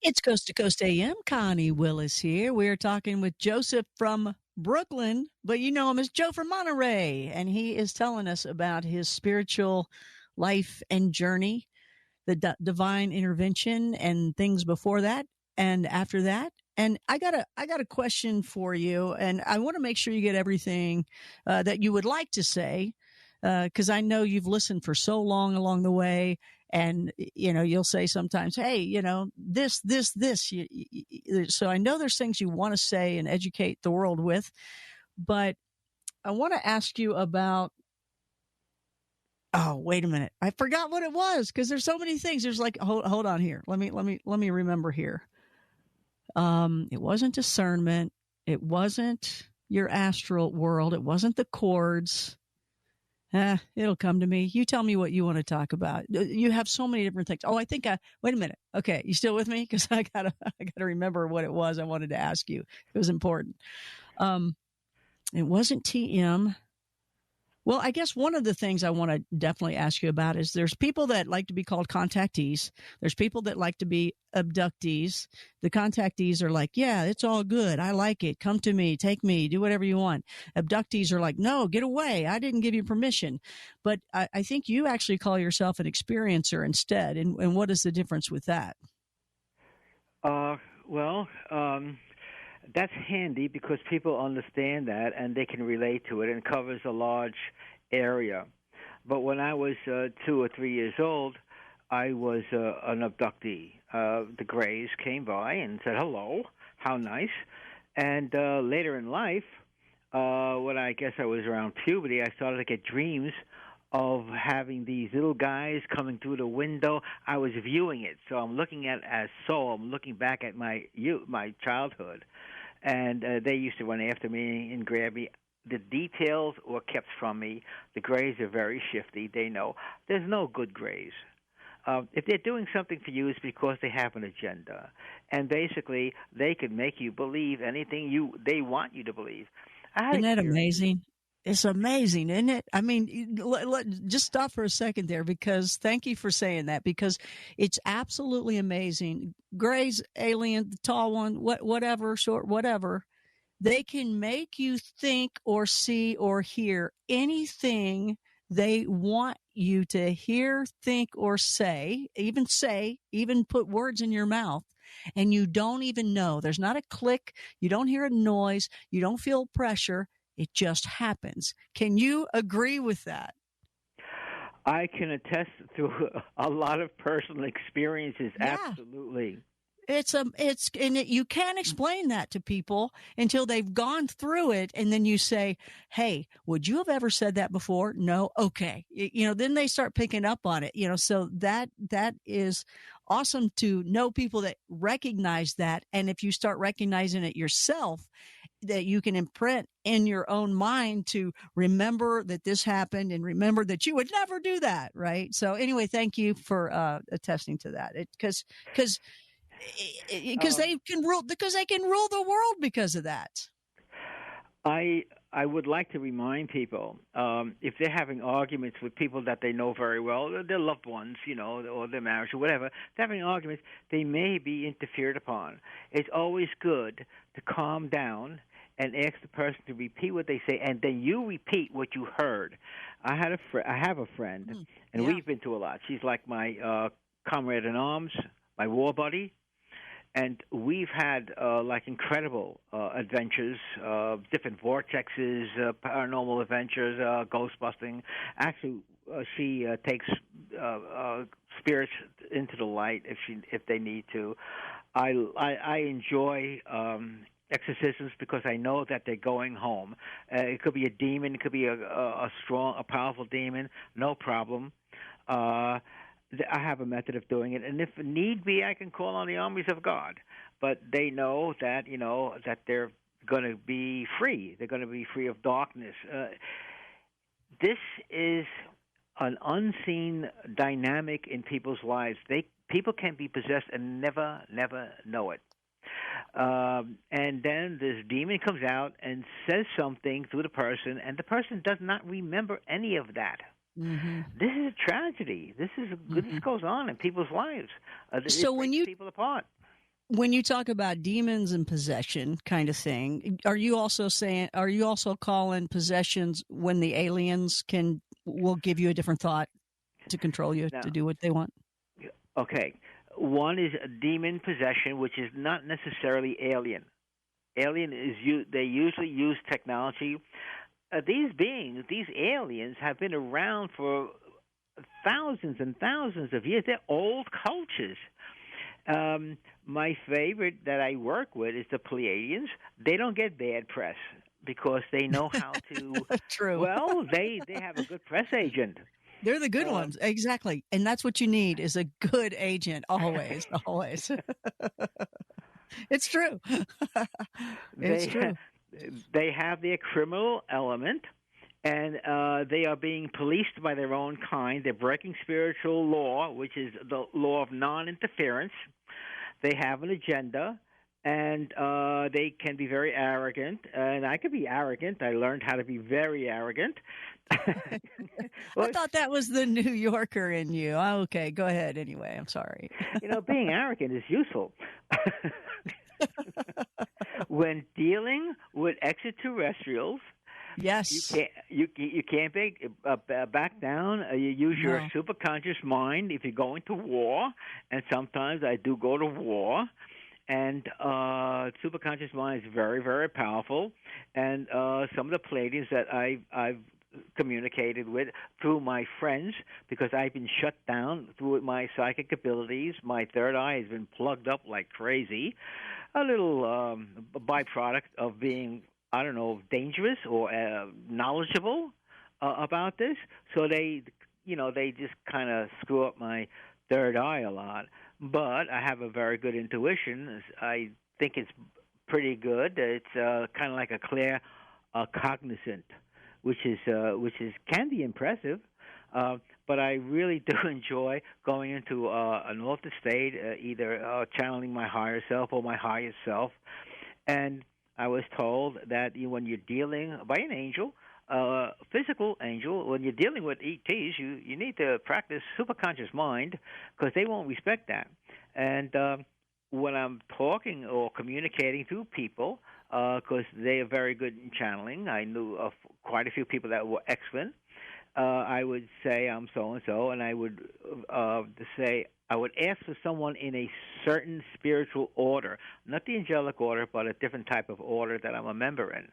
It's Coast to Coast AM. Connie Willis here. We're talking with Joseph from Brooklyn, but you know him as Joe from Monterey, and he is telling us about his spiritual life and journey, the divine intervention, and things before that and after that. And I got a question for you, and I want to make sure you get everything that you would like to say, because I know you've listened for so long along the way. And, you know, you'll say sometimes, hey, you know, this. So I know there's things you want to say and educate the world with, but I want to ask you about, oh, wait a minute. I forgot what it was because there's so many things. There's like, hold on here. Let me remember here. It wasn't discernment. It wasn't your astral world. It wasn't the chords. It'll come to me. You tell me what you want to talk about. You have so many different things. Oh, wait a minute. Okay. You still with me? Cause I gotta remember what it was I wanted to ask you. It was important. It wasn't TM. Well, I guess one of the things I want to definitely ask you about is there's people that like to be called contactees. There's people that like to be abductees. The contactees are like, yeah, it's all good. I like it. Come to me, take me, do whatever you want. Abductees are like, no, get away. I didn't give you permission. But I think you actually call yourself an experiencer instead. And what is the difference with that? That's handy because people understand that and they can relate to it and covers a large area. But when I was 2 or 3 years old, I was an abductee. The Greys came by and said, hello, how nice. And later in life, when I guess I was around puberty, I started to get dreams of having these little guys coming through the window. I was viewing it, so I'm looking at as soul. I'm looking back at my childhood, and they used to run after me and grab me. The details were kept from me. The Greys are very shifty. They know there's no good Greys. If they're doing something for you, it's because they have an agenda, and basically they can make you believe anything they want you to believe. Isn't that amazing? It's amazing, isn't it? I mean, just stop for a second there because thank you for saying that because it's absolutely amazing. Gray's alien, the tall one, whatever, short, whatever. They can make you think or see or hear anything they want you to hear, think, or say, even put words in your mouth. And you don't even know. There's not a click. You don't hear a noise. You don't feel pressure. It just happens. Can you agree with that? I can attest to a lot of personal experiences. Yeah. Absolutely. You can't explain that to people until they've gone through it. And then you say, hey, would you have ever said that before? No. Okay. Then they start picking up on it, so that is awesome to know people that recognize that. And if you start recognizing it yourself, that you can imprint in your own mind to remember that this happened and remember that you would never do that. Right. So anyway, thank you for, attesting to that. Because they can rule the world because of that. I would like to remind people if they're having arguments with people that they know very well, their loved ones, or their marriage or whatever, they're having arguments, they may be interfered upon. It's always good to calm down and ask the person to repeat what they say, and then you repeat what you heard. I have a friend, and we've been through a lot. She's like my comrade in arms, my war buddy. And we've had incredible adventures, different vortexes, paranormal adventures, ghost busting. Actually, she takes spirits into the light if they need to. I enjoy exorcisms because I know that they're going home. It could be a demon, it could be a powerful demon, no problem. I have a method of doing it, and if need be, I can call on the armies of God. But they know that that they're going to be free. They're going to be free of darkness. This is an unseen dynamic in people's lives. People can be possessed and never know it. And then this demon comes out and says something to the person, and the person does not remember any of that. Mm-hmm. This is a tragedy. This goes on in people's lives. So it breaks people apart. when you talk about demons and possession kind of thing, are you also calling possessions when the aliens will give you a different thought to control you Now, to do what they want? okay. One is a demon possession, which is not necessarily alien. Alien is they usually use technology. These beings, these aliens, have been around for thousands and thousands of years. They're old cultures. My favorite that I work with is the Pleiadians. They don't get bad press because they know how to. True. Well, they have a good press agent. They're the good ones, exactly, and that's what you need is a good agent. Always, always. It's true. It's true. They have their criminal element, and they are being policed by their own kind. They're breaking spiritual law, which is the law of non-interference. They have an agenda, and they can be very arrogant. And I could be arrogant. I learned how to be very arrogant. Well, I thought that was the New Yorker in you. Okay, go ahead anyway. I'm sorry. Being arrogant is useful. When dealing with extraterrestrials, yes, you can't back down. You use your superconscious mind if you're going to war, and sometimes I do go to war. And superconscious mind is very, very powerful. And some of the Pleiadians that I've communicated with through my friends, because I've been shut down through my psychic abilities. My third eye has been plugged up like crazy. A little byproduct of being, I don't know, dangerous or knowledgeable about this. So they just kind of screw up my third eye a lot. But I have a very good intuition. I think it's pretty good. It's kind of like a clear cognizant, which can be impressive. But I really do enjoy going into an altered state, either channeling my higher self or my highest self. And I was told that when you're dealing by an angel, physical angel, when you're dealing with ETs, you need to practice superconscious mind because they won't respect that. And when I'm talking or communicating to people, because they are very good in channeling, I knew of quite a few people that were excellent. I would say I'm so-and-so, and I would say I would ask for someone in a certain spiritual order, not the angelic order, but a different type of order that I'm a member in.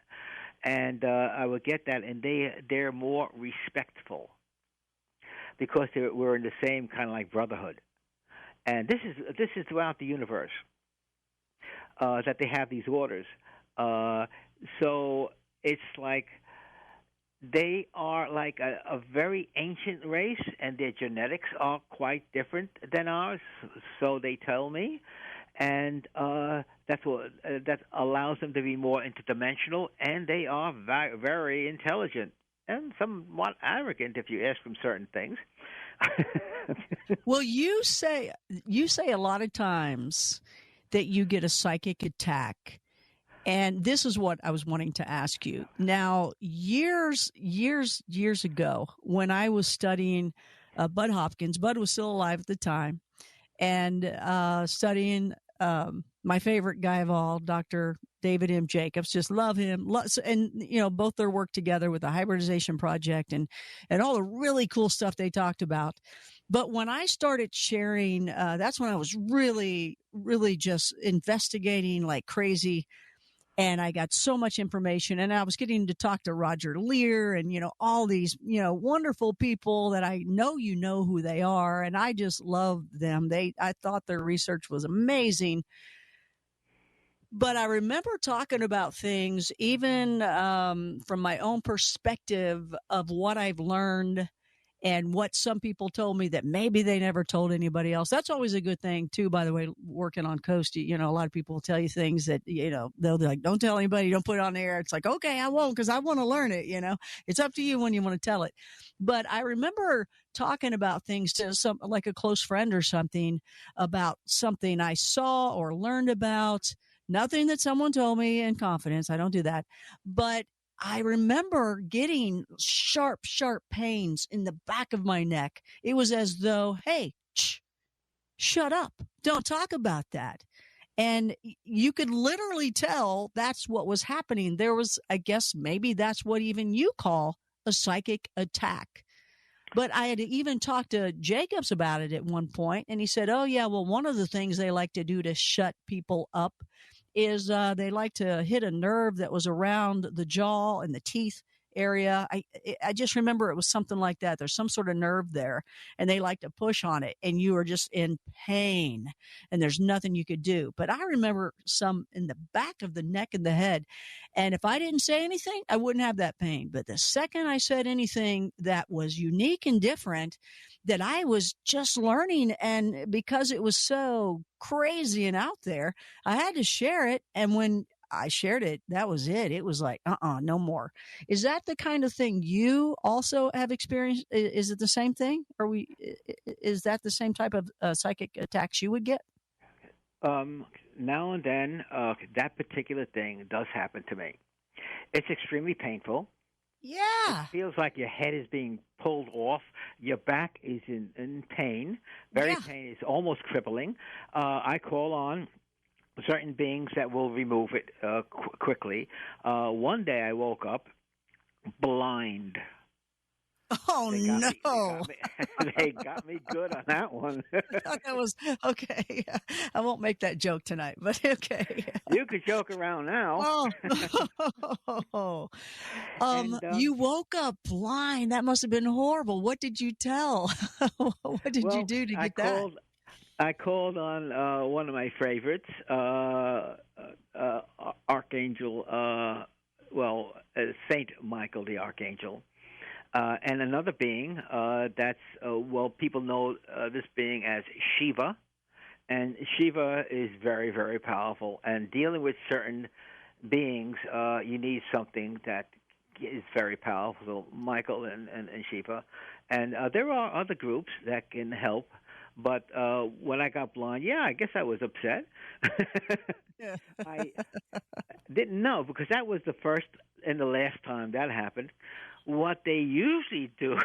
And I would get that, and they're more respectful because we're in the same kind of like brotherhood. And this is throughout the universe that they have these orders. So it's like they are like a very ancient race, and their genetics are quite different than ours. So they tell me, and that allows them to be more interdimensional, and they are very, very intelligent and somewhat arrogant if you ask them certain things. Well, you say a lot of times that you get a psychic attack. And this is what I was wanting to ask you. Now, years ago, when I was studying Bud Hopkins, Bud was still alive at the time, and studying my favorite guy of all, Dr. David M. Jacobs, just love him. And, both their work together with the hybridization project and all the really cool stuff they talked about. But when I started sharing, that's when I was really, really just investigating like crazy. And I got so much information, and I was getting to talk to Roger Lear and, all these, wonderful people that I know who they are. And I just loved them. I thought their research was amazing. But I remember talking about things even from my own perspective of what I've learned and what some people told me that maybe they never told anybody else. That's always a good thing, too, by the way, working on Coast. A lot of people will tell you things that, they'll be like, don't tell anybody, don't put it on the air. It's like, okay, I won't because I want to learn it, It's up to you when you want to tell it. But I remember talking about things to like a close friend or something about something I saw or learned about. Nothing that someone told me in confidence. I don't do that. But I remember getting sharp pains in the back of my neck. It was as though, hey, shut up. Don't talk about that. And you could literally tell that's what was happening. There was, I guess, maybe that's what even you call a psychic attack. But I had even talked to Jacobs about it at one point, and he said, oh, yeah, well, one of the things they like to do to shut people up is they like to hit a nerve that was around the jaw and the teeth area. I just remember it was something like that. There's some sort of nerve there, and they like to push on it, and you are just in pain, and there's nothing you could do. But I remember some in the back of the neck and the head, and if I didn't say anything, I wouldn't have that pain. But the second I said anything that was unique and different, that I was just learning, and because it was so crazy and out there, I had to share it. And when I shared it, that was it. It was like, no more. Is that the kind of thing you also have experienced? Is it the same thing? Is that the same type of psychic attacks you would get? Now and then, that particular thing does happen to me. It's extremely painful. Yeah. It feels like your head is being pulled off. Your back is in pain. Very pain. It's almost crippling. I call on certain beings that will remove it quickly. One day I woke up blind. Oh, no. They got me good on that one. That was okay. I won't make that joke tonight, but okay. You could joke around now. Oh. You woke up blind. That must have been horrible. What did you tell? What did you do to get that? I called on one of my favorites, Archangel, Saint Michael the Archangel. And another being that's, people know this being as Shiva. And Shiva is very, very powerful. And dealing with certain beings, you need something that is very powerful. So Michael and Shiva. And there are other groups that can help. But when I got blind, I guess I was upset. I didn't know, because that was the first and the last time that happened. What they usually do,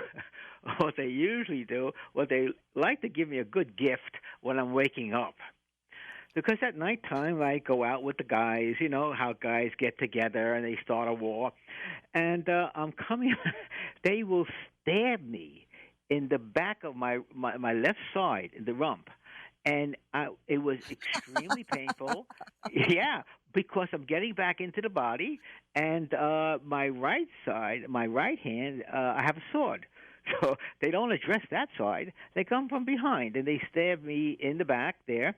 they like to give me a good gift when I'm waking up. Because at nighttime I go out with the guys, you know how guys get together and they start a war. And I'm coming, they will stab me in the back of my left side, in the rump. And it was extremely painful. Yeah, because I'm getting back into the body, and my right side, my right hand, I have a sword. So they don't address that side. They come from behind, and they stab me in the back there.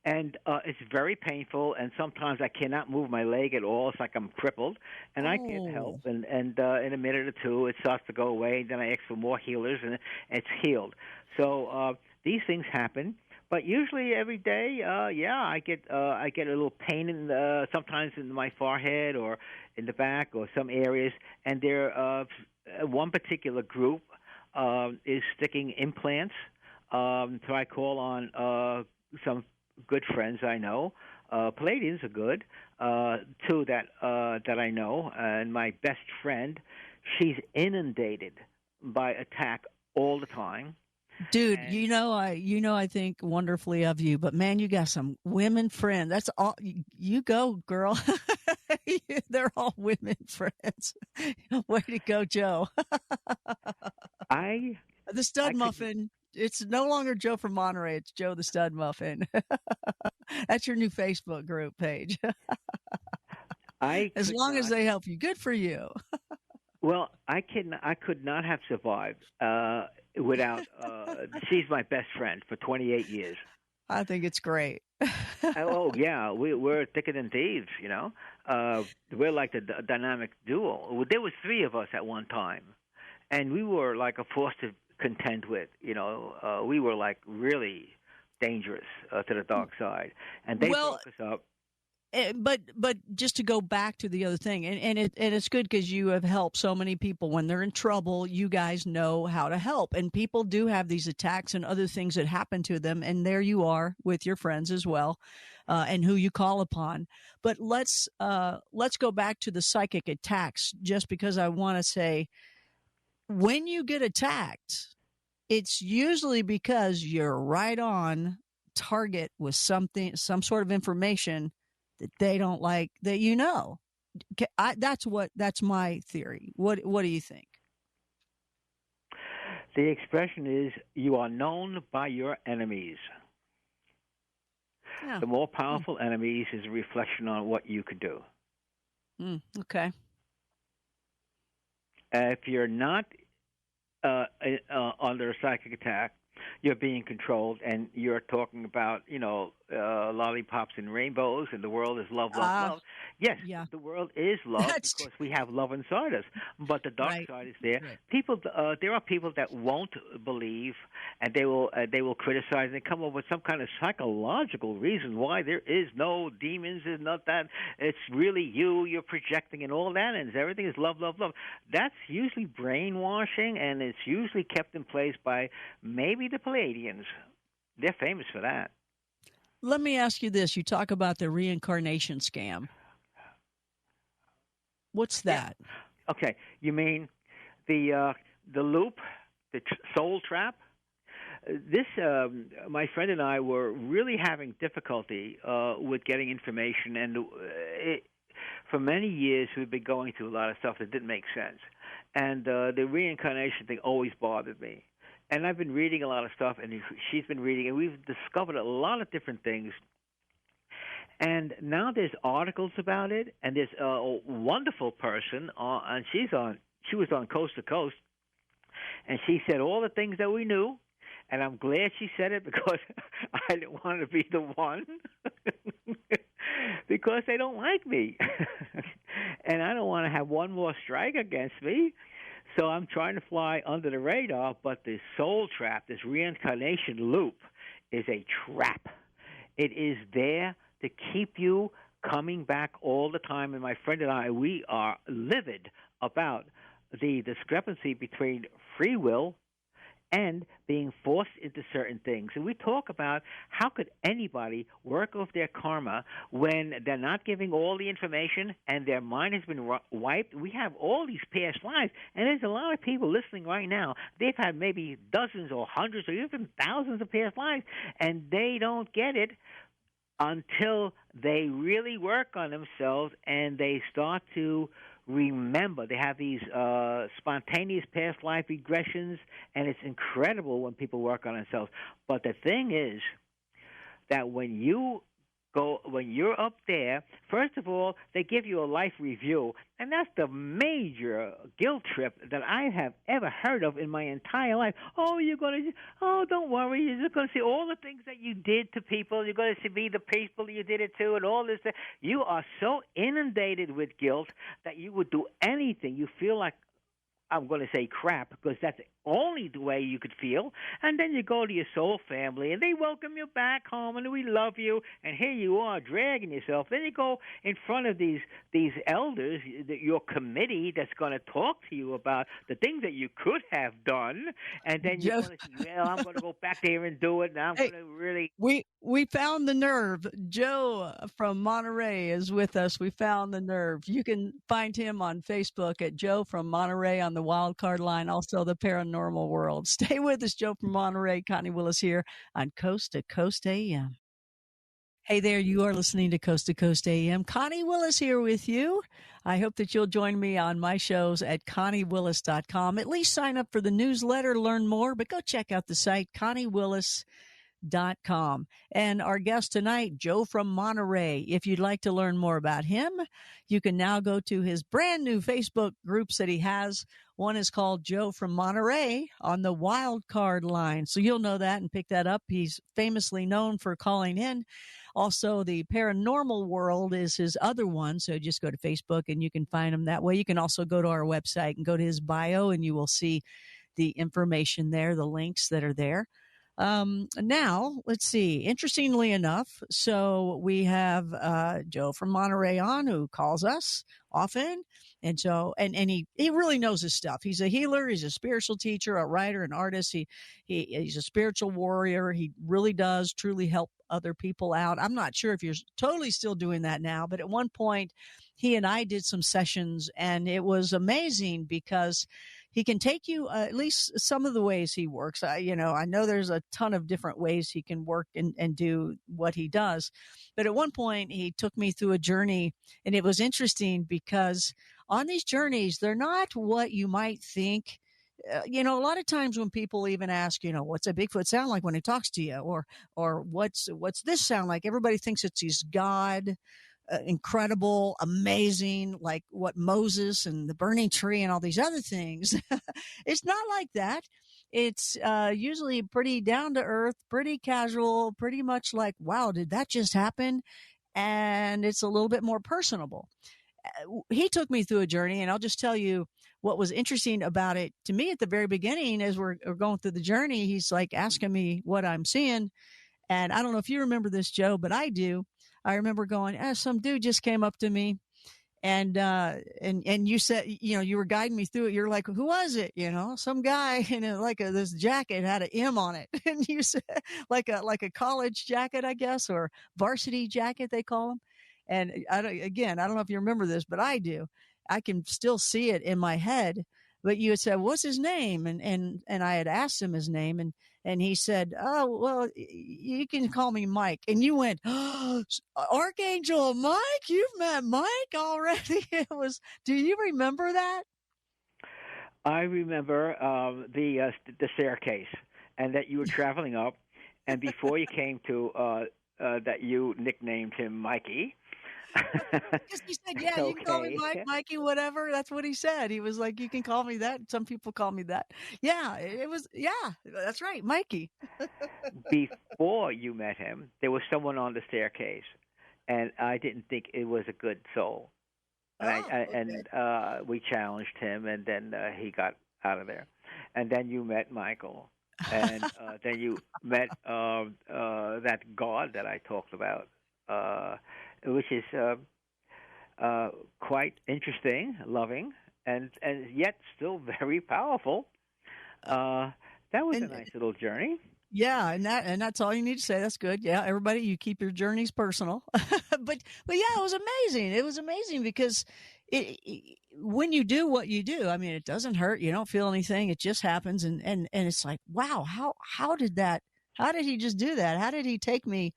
And it's very painful, and sometimes I cannot move my leg at all. It's like I'm crippled, and I get help. And in a minute or two, it starts to go away. Then I ask for more healers, and it's healed. So these things happen. But usually every day, I get a little pain sometimes in my forehead or in the back or some areas. And there, one particular group is sticking implants. So I call on some good friends I know. Palladians are good. Two that I know, and my best friend, she's inundated by attack all the time. Dude, I think wonderfully of you, but man, you got some women friends. That's all. You go, girl. They're all women friends. Way to go, Joe. The Stud Muffin. It's no longer Joe from Monterey. It's Joe the Stud Muffin. That's your new Facebook group page. As long as they help you, good for you. Well, I could not have survived without. She's my best friend for 28 years. I think it's great. Oh yeah, we're thicker than thieves. You know, we're like the dynamic duo. There was three of us at one time, and we were like a force to contend with. You know, we were like really dangerous to the dark side, and they broke us up. But just to go back to the other thing, and it's good because you have helped so many people when they're in trouble. You guys know how to help, and people do have these attacks and other things that happen to them, and there you are with your friends as well, and who you call upon. But let's go back to the psychic attacks, just because I want to say, when you get attacked, it's usually because you're right on target with some sort of information that they don't like, that you know. That's my theory. What do you think? The expression is, you are known by your enemies. Yeah. The more powerful enemies is a reflection on what you could do. Okay. If you're not under a psychic attack, you're being controlled, and you're talking about, lollipops and rainbows, and the world is love, love, love. Yes, yeah. The world is love because we have love inside us, but the dark side is there. Right. People, there are people that won't believe, and they will criticize and come up with some kind of psychological reason why there is no demons, is not that, it's really you're projecting and all that, and everything is love, love, love. That's usually brainwashing, and it's usually kept in place by maybe the Palladians. They're famous for that. Let me ask you this. You talk about the reincarnation scam. What's that? Yeah. Okay. You mean the loop, the soul trap? This, my friend and I were really having difficulty with getting information, and for many years we've been going through a lot of stuff that didn't make sense. And the reincarnation thing always bothered me. And I've been reading a lot of stuff, and she's been reading, and we've discovered a lot of different things. And now there's articles about it, and there's a wonderful person, and she was on Coast to Coast, and she said all the things that we knew, and I'm glad she said it because I didn't want to be the one, because they don't like me, and I don't want to have one more strike against me. So I'm trying to fly under the radar, but this soul trap, this reincarnation loop, is a trap. It is there to keep you coming back all the time. And my friend and I, we are livid about the discrepancy between free will and being forced into certain things. And we talk about how could anybody work off their karma when they're not giving all the information and their mind has been wiped. We have all these past lives, and there's a lot of people listening right now. They've had maybe dozens or hundreds or even thousands of past lives, and they don't get it until they really work on themselves and they start to remember. They have these spontaneous past life regressions, and it's incredible when people work on themselves. But the thing is that when you're up there, first of all, they give you a life review, and that's the major guilt trip that I have ever heard of in my entire life. Don't worry, you're just going to see all the things that you did to people. You're going to see the people you did it to, and all this. You are so inundated with guilt that you would do anything. You feel like, I'm going to say crap, because that's the only way you could feel. And then you go to your soul family, and they welcome you back home, and we love you, and here you are dragging yourself. Then you go in front of these elders, your committee that's going to talk to you about the things that you could have done, and then you're going to say, well, I'm going to go back there and do it, and I'm going to really... We found the nerve. Joe from Monterey is with us. We found the nerve. You can find him on Facebook at Joe from Monterey on the wild card line, also the paranormal world. Stay with us, Joe from Monterey. Connie Willis here on Coast to Coast AM. Hey there, you are listening to Coast AM. Connie Willis here with you. I hope that you'll join me on my shows at ConnieWillis.com. At least sign up for the newsletter, learn more, but go check out the site, ConnieWillis.com. And our guest tonight, Joe from Monterey. If you'd like to learn more about him, you can now go to his brand new Facebook groups that he has. One is called Joe from Monterey on the wild card line. So you'll know that and pick that up. He's famously known for calling in. Also, the paranormal world is his other one. So just go to Facebook and you can find him that way. You can also go to our website and go to his bio, and you will see the information there, the links that are there. Now, let's see. Interestingly enough, so we have Joe from Monterey on, who calls us often. And so, and he really knows his stuff. He's a healer. He's a spiritual teacher, a writer, an artist. He's a spiritual warrior. He really does truly help other people out. I'm not sure if you're totally still doing that now, but at one point he and I did some sessions, and it was amazing because he can take you, at least some of the ways he works. I know there's a ton of different ways he can work and do what he does. But at one point he took me through a journey, and it was interesting because on these journeys, they're not what you might think. A lot of times when people even ask, what's a Bigfoot sound like when he talks to you, or what's this sound like? Everybody thinks it's his God, incredible, amazing, like what Moses and the burning tree and all these other things. It's not like that. It's usually pretty down to earth, pretty casual, pretty much like, wow, did that just happen? And it's a little bit more personable. He took me through a journey, and I'll just tell you what was interesting about it to me at the very beginning. As we're going through the journey, he's like asking me what I'm seeing. And I don't know if you remember this, Joe, but I do. I remember going, some dude just came up to me, and you said, you were guiding me through it. You're like, who was it? Some guy in this jacket had an M on it. And you said like a college jacket, I guess, or varsity jacket, they call them. And I don't know if you remember this, but I do. I can still see it in my head. But you had said, what's his name? And I had asked him his name, and he said, oh, well, you can call me Mike. And you went, oh, Archangel Mike, you've met Mike already. Do you remember that? I remember the staircase, and that you were traveling up, and before you came to that you nicknamed him Mikey. Because he said, yeah, you can call me Mike, Mikey, whatever. That's what he said. He was like, you can call me that. Some people call me that. Yeah, that's right, Mikey. Before you met him, there was someone on the staircase, and I didn't think it was a good soul. And we challenged him, and then he got out of there. And then you met Michael, and then you met that God that I talked about. Which is quite interesting, loving, and yet still very powerful. That was a nice little journey. Yeah, and that's all you need to say. That's good. Yeah, everybody, you keep your journeys personal. but yeah, it was amazing. It was amazing because when you do what you do, I mean, it doesn't hurt. You don't feel anything. It just happens, and it's like, wow, how did he just do that? How did he take me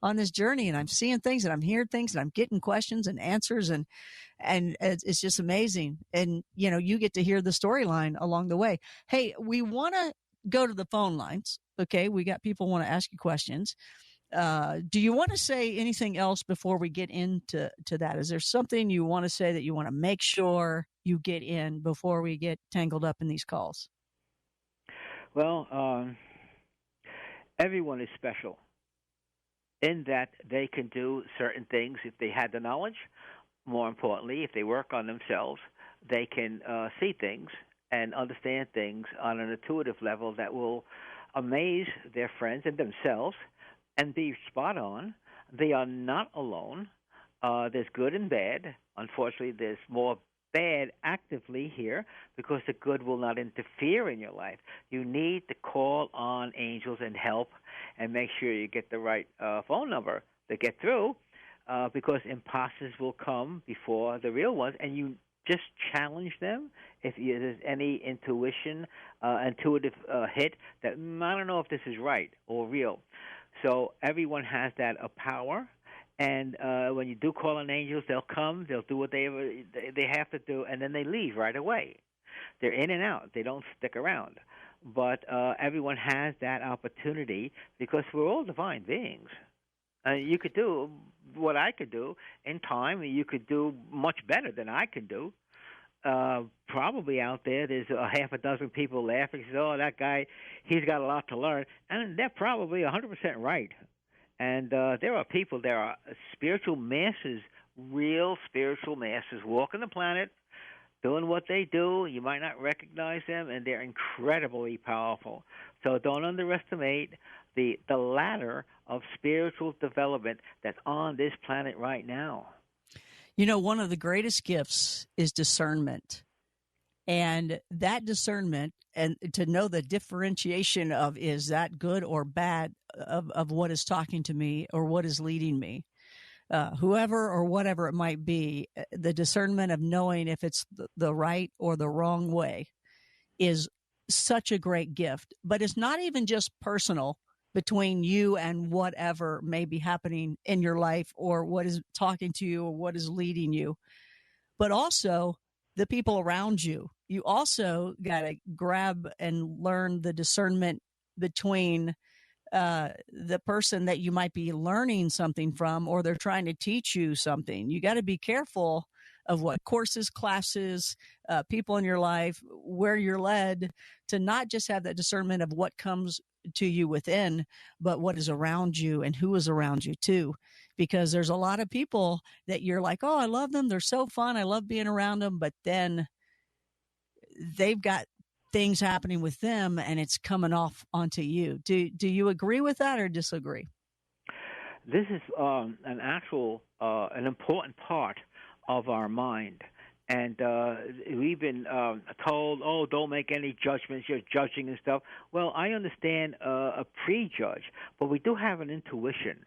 on this journey? And I'm seeing things, and I'm hearing things, and I'm getting questions and answers, and it's just amazing. And you get to hear the storyline along the way. Hey, we want to go to the phone lines. Okay, we got people want to ask you questions. Do you want to say anything else before we get into that? Is there something you want to say that you want to make sure you get in before we get tangled up in these calls? Well, everyone is special in that they can do certain things if they had the knowledge. More importantly, if they work on themselves, they can see things and understand things on an intuitive level that will amaze their friends and themselves and be spot on. They are not alone. There's good and bad. Unfortunately, there's more bad actively here because the good will not interfere in your life. You need to call on angels and help and make sure you get the right phone number to get through because imposters will come before the real ones, and you just challenge them if there's any intuitive hit that I don't know if this is right or real. So everyone has that power. And when you do call on angels, they'll come, they'll do what they have to do, and then they leave right away. They're in and out. They don't stick around. But everyone has that opportunity because we're all divine beings. You could do what I could do in time. You could do much better than I could do. Probably out there's a half a dozen people laughing, say, oh, that guy, he's got a lot to learn. And they're probably 100% right. And there are spiritual masses, real spiritual masses walking the planet, doing what they do. You might not recognize them, and they're incredibly powerful. So don't underestimate the ladder of spiritual development that's on this planet right now. One of the greatest gifts is discernment. And that discernment, and to know the differentiation of is that good or bad of what is talking to me or what is leading me, whoever or whatever it might be, the discernment of knowing if it's the right or the wrong way is such a great gift. But it's not even just personal between you and whatever may be happening in your life, or what is talking to you, or what is leading you, but also the people around you. You also got to grab and learn the discernment between the person that you might be learning something from, or they're trying to teach you something. You got to be careful of what courses, classes, people in your life, where you're led, to not just have that discernment of what comes to you within, but what is around you and who is around you too. Because there's a lot of people that you're like, oh, I love them. They're so fun. I love being around them. But then they've got things happening with them and it's coming off onto you. Do you agree with that or disagree? This is an important part of our mind. And we've been told, oh, don't make any judgments, you're judging and stuff. Well, I understand a prejudge, but we do have an intuition.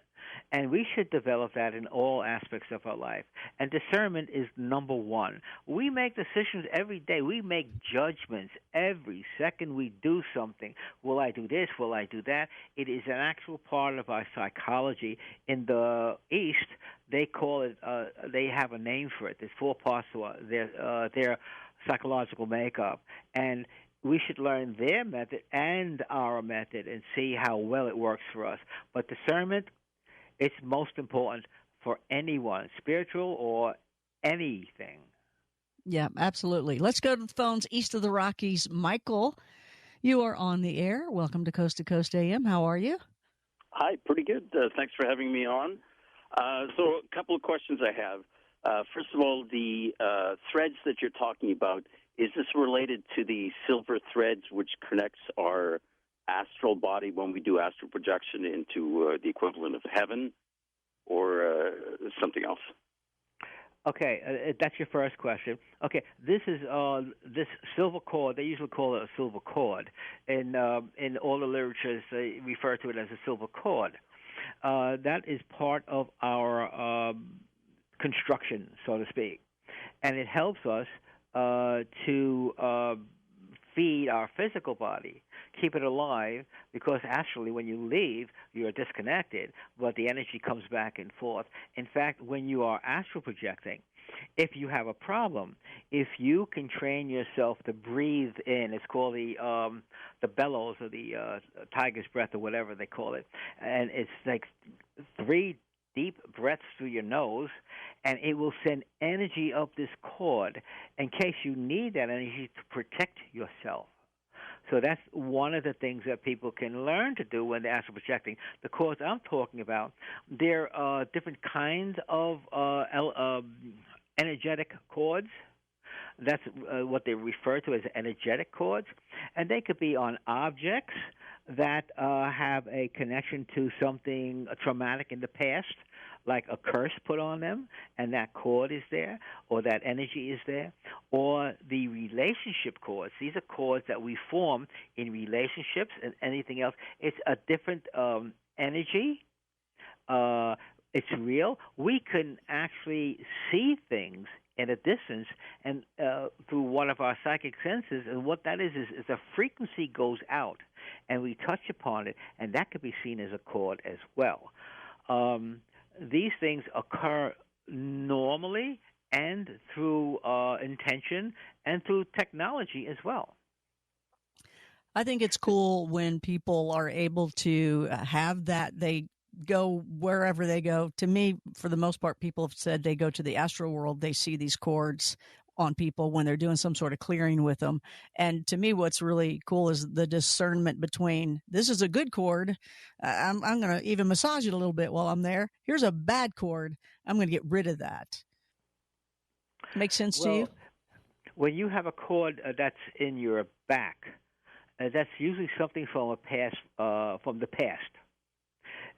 And we should develop that in all aspects of our life. And discernment is number one. We make decisions every day. We make judgments every second we do something. Will I do this? Will I do that? It is an actual part of our psychology. In the East, they call it, they have a name for it. There's 4 parts to their psychological makeup. And we should learn their method and our method and see how well it works for us. But discernment, it's most important for anyone, spiritual or anything. Yeah, absolutely. Let's go to the phones east of the Rockies. Michael, you are on the air. Welcome to Coast AM. How are you? Hi, pretty good. Thanks for having me on. So a couple of questions I have. First of all, the threads that you're talking about, is this related to the silver threads which connects our astral body when we do astral projection into the equivalent of heaven, or something else? Okay, that's your first question. Okay, this is this silver cord. They usually call it a silver cord. In all the literatures, they refer to it as a silver cord. That is part of our construction, so to speak, and it helps us to feed our physical body, keep it alive, because actually when you leave, you're disconnected, but the energy comes back and forth. In fact, when you are astral projecting, if you have a problem, if you can train yourself to breathe in, it's called the bellows or the tiger's breath or whatever they call it, and it's like 3 deep breaths through your nose, and it will send energy up this cord in case you need that energy to protect yourself. So that's one of the things that people can learn to do when they're astral projecting. The cords I'm talking about, there are different kinds of energetic cords. That's what they refer to as energetic cords. And they could be on objects that have a connection to something traumatic in the past, like a curse put on them, and that cord is there, or that energy is there, or the relationship cords. These are cords that we form in relationships and anything else. It's a different energy. It's real. We can actually see things at a distance and through one of our psychic senses, and what that is a frequency goes out, and we touch upon it, and that could be seen as a cord as well. These things occur normally and through intention and through technology as well. I think it's cool when people are able to have that. They go wherever they go. To me, for the most part, people have said they go to the astral world. They see these cords on people when they're doing some sort of clearing with them. And to me, what's really cool is the discernment between, this is a good cord. I'm going to even massage it a little bit while I'm there. Here's a bad cord. I'm going to get rid of that. Make sense to you? When you have a cord that's in your back, that's usually something from a past, from the past.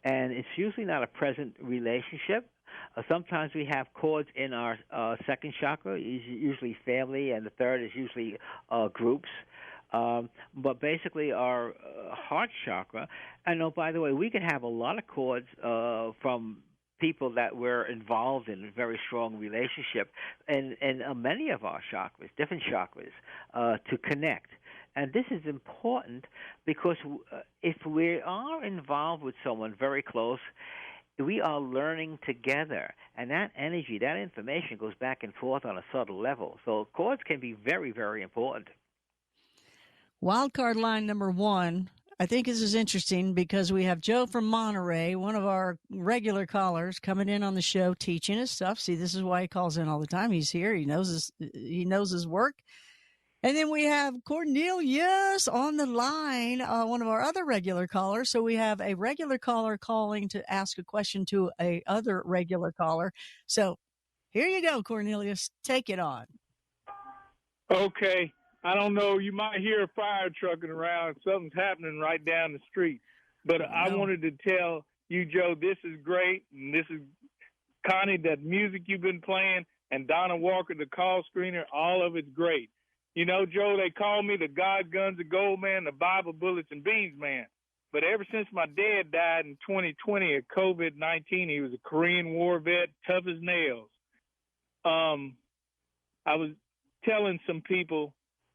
And it's usually not a present relationship. Sometimes we have cords in our second chakra, usually family, and the third is usually groups. But basically our heart chakra, and oh, by the way, we can have a lot of cords from people that we're involved in a very strong relationship, and many of our chakras, different chakras, to connect. And this is important because if we are involved with someone very close, we are learning together. And that energy, that information goes back and forth on a subtle level. So chords can be very, very important. Wildcard line number 1. I think this is interesting because we have Joe from Monterey, one of our regular callers, coming in on the show teaching his stuff. See, this is why he calls in all the time. He's here. He knows his work. And then we have Cornelius on the line, one of our other regular callers. So we have a regular caller calling to ask a question to a other regular caller. So here you go, Cornelius. Take it on. Okay. I don't know. You might hear a fire trucking around. Something's happening right down the street. But I wanted to tell you, Joe, this is great. And this is Connie, that music you've been playing, and Donna Walker, the call screener, all of it's great. You know, Joe, they call me the God, Guns, and Gold Man, the Bible, Bullets, and Beans Man. But ever since my dad died in 2020 of COVID-19, he was a Korean War vet, tough as nails. I was telling some people,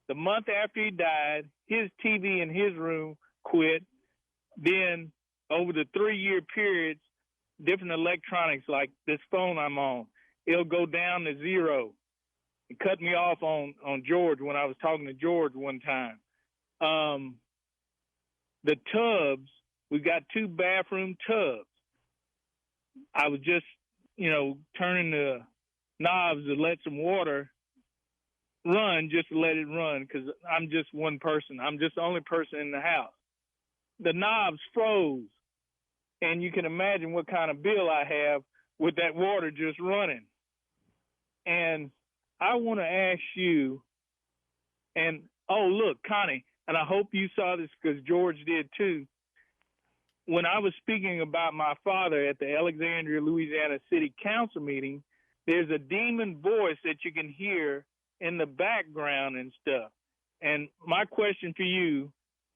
the month after he died, his TV in his room quit. Then over the 3-year periods, different electronics like this phone I'm on, it'll go down to 0. It cut me off on George when I was talking to George one time. The tubs, we got 2 bathroom tubs. I was just, turning the knobs to let some water run, just to let it run, because I'm just one person. I'm just the only person in the house. The knobs froze, and you can imagine what kind of bill I have with that water just running. And I want to ask you, and look, Connie, and I hope you saw this because George did too. When I was speaking about my father at the Alexandria, Louisiana City Council meeting, there's a demon voice that you can hear in the background and stuff. And my question for you,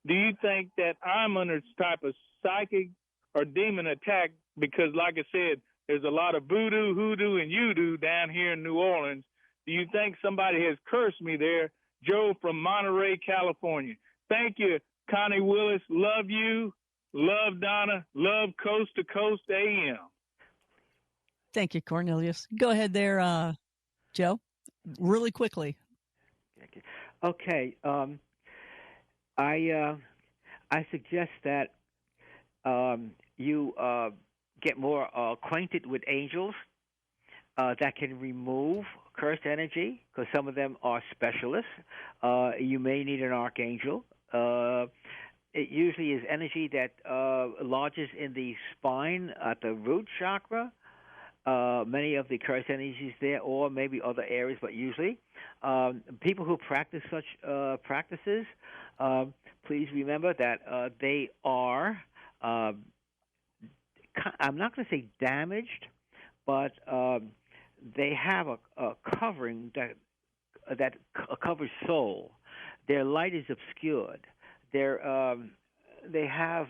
do you think that I'm under some type of psychic or demon attack? Because like I said, there's a lot of voodoo, hoodoo, and you-do down here in New Orleans. Do you think somebody has cursed me there? Joe from Monterey, California. Thank you, Connie Willis. Love you. Love Donna. Love Coast to Coast AM. Thank you, Cornelius. Go ahead there, Joe. Really quickly. Okay. I suggest that you get more acquainted with angels that can remove cursed energy, because some of them are specialists. You may need an archangel. It usually is energy that lodges in the spine at the root chakra. Many of the cursed energies there, or maybe other areas, but usually people who practice such practices, please remember that they are, I'm not going to say damaged, but they have a covering that covers soul. Their light is obscured. They have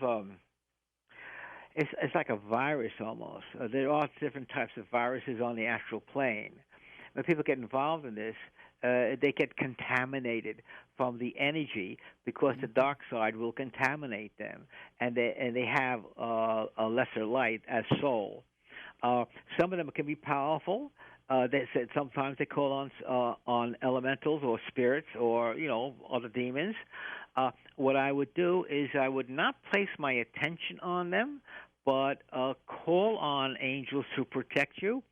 it's like a virus almost. There are different types of viruses on the astral plane. When people get involved in this, they get contaminated from the energy because the dark side will contaminate them, and they have a lesser light as soul. Some of them can be powerful. They said sometimes they call on elementals or spirits or other demons. What I would do is I would not place my attention on them, but call on angels to protect you.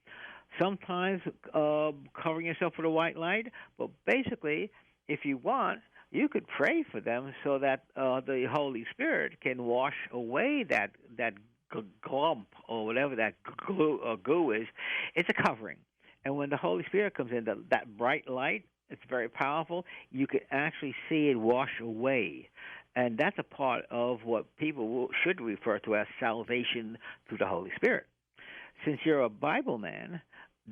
Sometimes covering yourself with a white light, but basically, if you want, you could pray for them so that the Holy Spirit can wash away that glump or whatever that goo is. It's a covering. And when the Holy Spirit comes in, that bright light, it's very powerful. You can actually see it wash away. And that's a part of what people should refer to as salvation through the Holy Spirit. Since you're a Bible man,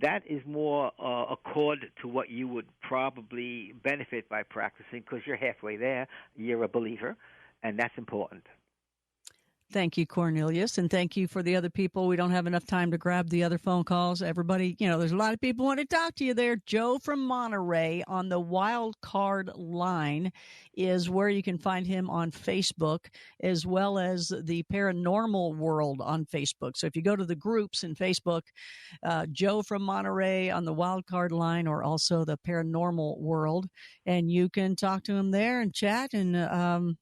that is more accord to what you would probably benefit by practicing, because you're halfway there. You're a believer, and that's important. Thank you, Cornelius, and thank you for the other people. We don't have enough time to grab the other phone calls. Everybody, there's a lot of people want to talk to you there. Joe from Monterey on the wild card line is where you can find him on Facebook, as well as the Paranormal World on Facebook. So if you go to the groups in Facebook, Joe from Monterey on the wild card line, or also the Paranormal World, and you can talk to him there and chat and,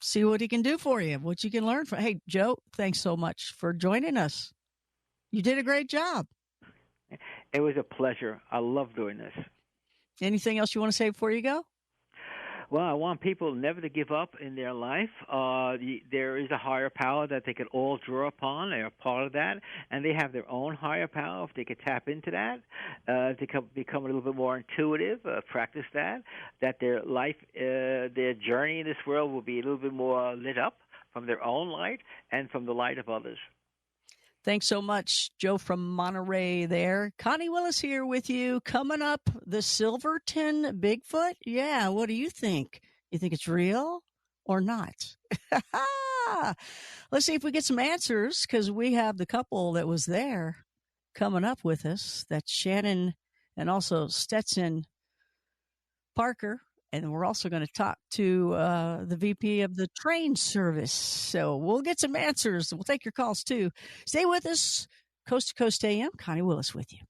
see what he can do for you, what you can learn from. Hey, Joe, thanks so much for joining us. You did a great job. It was a pleasure. I love doing this. Anything else you want to say before you go? Well, I want people never to give up in their life. There is a higher power that they can all draw upon. They are part of that, and they have their own higher power. If they could tap into that, become a little bit more intuitive, practice that their life, their journey in this world will be a little bit more lit up from their own light and from the light of others. Thanks so much, Joe from Monterey there. Connie Willis here with you. Coming up, the Silverton Bigfoot. Yeah, what do you think? You think it's real or not? Let's see if we get some answers, because we have the couple that was there coming up with us. That's Shannon and also Stetson Parker. And we're also going to talk to the VP of the train service. So we'll get some answers. We'll take your calls, too. Stay with us. Coast to Coast AM, Connie Willis with you.